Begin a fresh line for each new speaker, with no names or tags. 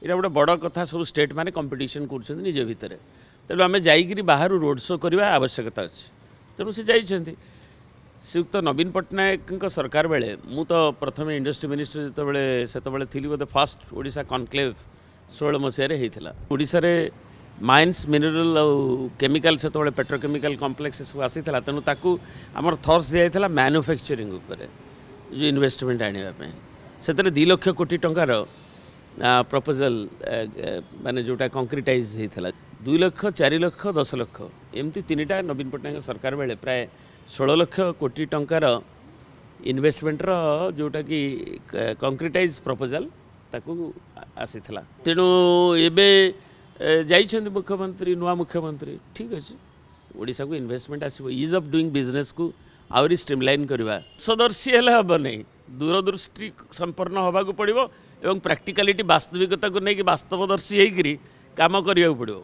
यहाँ गोटे बड़ कथा सब स्टेट मैंने कंपटीशन कर निज भितर तेणु आम जाइए बाहर रोड शो करवा आवश्यकता अच्छी तेणु से जाइए श्रीयुक्त नवीन पट्टनायक सरकार बेले मु तो प्रथम इंडस्ट्री मिनिस्टर जिते थी बोधे फास्ट ओडिशा कनक्लेव 16 मसीह होता ओडिशा माइन्स मिनरल केमिकल से पेट्रोकेमिकल कॉम्प्लेक्स सब आसी तेणु ताकू आमर थर्स दिया मैन्युफैक्चरिंग जो इन्वेस्टमेंट आने से 2 लाख कोटी टंकार प्रपोजल माने जोटा कंक्रीटाइज होता 2 लाख 4 लाख 10 लाख एमती 3टा नवीन पट्टनायक सरकार बेले प्राय 16 लाख कोटी टंकार इन्वेस्टमेंटर जोटा कि कंक्रीटाइज प्रपोजल ताकू आसी तेणु एबे जाइए मुख्यमंत्री नुआ मुख्यमंत्री ठीक अच्छे ओडिशा को इन्वेस्टमेंट आसो इज ऑफ डूइंग बिजनेस को आहरी स्ट्रीमलाइन करवा सदर्शी हेल्ले हम नहीं दूरदृष्टि संपन्न होगा पड़ो एवं प्रैक्टिकालिटी वास्तविकता को लेकिन वास्तवदर्शी होकर काम करने पड़ो।